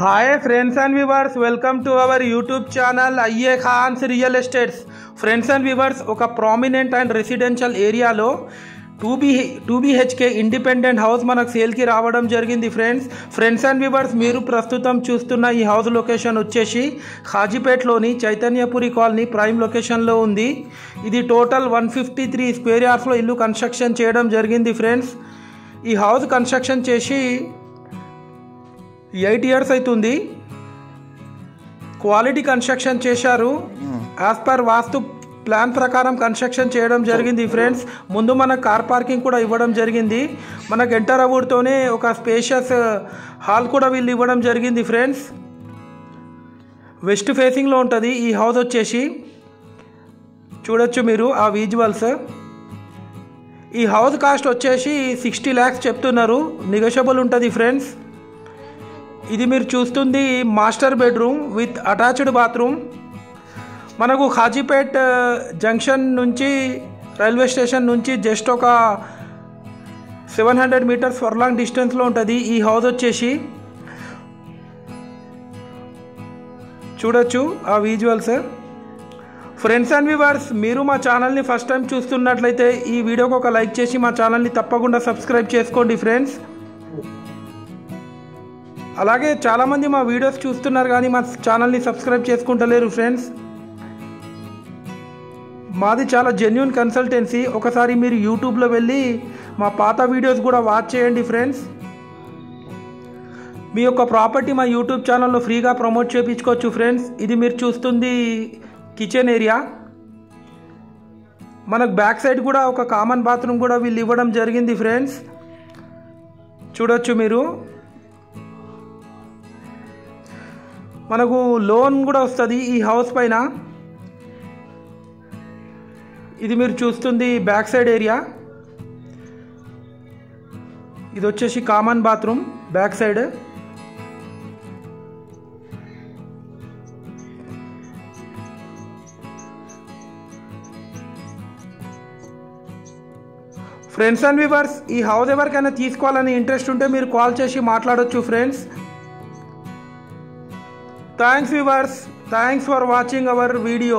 Hi friends and viewers, welcome to our YouTube channel IE Khans Real Estates. Friends and viewers, ఒక prominent and residential ఏరియాలో 2BHK independent house మనకు సేల్కి రావడం జరిగింది friends and viewers, మీరు ప్రస్తుతం చూస్తున్న ఈ హౌస్ లొకేషన్ వచ్చేసి హాజీపేట్లోని చైతన్యపురి కాలనీ ప్రైమ్ లొకేషన్లో ఉంది. ఇది టోటల్ 153 స్క్వేర్ యార్డ్స్లో ఇల్లు కన్స్ట్రక్షన్ చేయడం జరిగింది ఫ్రెండ్స్. ఈ హౌస్ కన్స్ట్రక్షన్ చేసి 8 years అవుతుంది. క్వాలిటీ కన్స్ట్రక్షన్ చేశారు. యాజ్ పర్ వాస్తు ప్లాన్ ప్రకారం కన్స్ట్రక్షన్ చేయడం జరిగింది ఫ్రెండ్స్. ముందు మనకు కార్ పార్కింగ్ కూడా ఇవ్వడం జరిగింది. మనకు ఎంటర్ అవ్వడంతోనే ఒక స్పేషియస్ హాల్ కూడా వీళ్ళు ఇవ్వడం జరిగింది ఫ్రెండ్స్. వెస్ట్ ఫేసింగ్లో ఉంటుంది ఈ హౌస్ వచ్చేసి. చూడొచ్చు మీరు ఆ విజువల్స్. ఈ హౌస్ కాస్ట్ వచ్చేసి 60 lakhs చెప్తున్నారు. నెగోషియబుల్ ఉంటుంది ఫ్రెండ్స్. ఇది మీరు చూస్తుంది master bedroom with attached bathroom. మనకు హాజీపేట్ జంక్షన్ నుంచి రైల్వే స్టేషన్ నుంచి జస్ట్ ఒక 700 meters ఫర్లాంగ్ డిస్టెన్స్లో ఉంటుంది ఈ హౌస్ వచ్చేసి. చూడొచ్చు ఆ విజువల్స్. ఫ్రెండ్స్ అండ్ వ్యూవర్స్, మీరు మా ఛానల్ని ఫస్ట్ టైం చూస్తున్నట్లయితే ఈ వీడియోకి ఒక లైక్ చేసి మా ఛానల్ని తప్పకుండా సబ్స్క్రైబ్ చేసుకోండి ఫ్రెండ్స్. అలాగే చాలామంది మా వీడియోస్ చూస్తున్నారు కానీ మా ఛానల్ని సబ్స్క్రైబ్ చేసుకుంటలేరు ఫ్రెండ్స్. మాది చాలా జెన్యూన్ కన్సల్టెన్సీ. ఒకసారి మీరు యూట్యూబ్లో వెళ్ళి మా పాత వీడియోస్ కూడా వాచ్ చేయండి ఫ్రెండ్స్. మీ యొక్క ప్రాపర్టీ మా యూట్యూబ్ ఛానల్లో ఫ్రీగా ప్రమోట్ చేయించుకోవచ్చు ఫ్రెండ్స్. ఇది మీరు చూస్తుంది కిచెన్ ఏరియా. మనకు బ్యాక్ సైడ్ కూడా ఒక కామన్ బాత్రూమ్ కూడా వీళ్ళు ఇవ్వడం జరిగింది ఫ్రెండ్స్. చూడొచ్చు మీరు. మనకు లోన్ కూడా వస్తుంది ఈ హౌస్ పైన. ఇది మీరు చూస్తుంది బ్యాక్ సైడ్ ఏరియా. ఇది వచ్చేసి common bathroom back side. Friends and viewers, ఈ హౌస్ ఎవరికైనా తీసుకోవాలని ఇంట్రెస్ట్ ఉంటే మీరు కాల్ చేసి మాట్లాడొచ్చు friends. Thanks viewers, thanks for watching our video.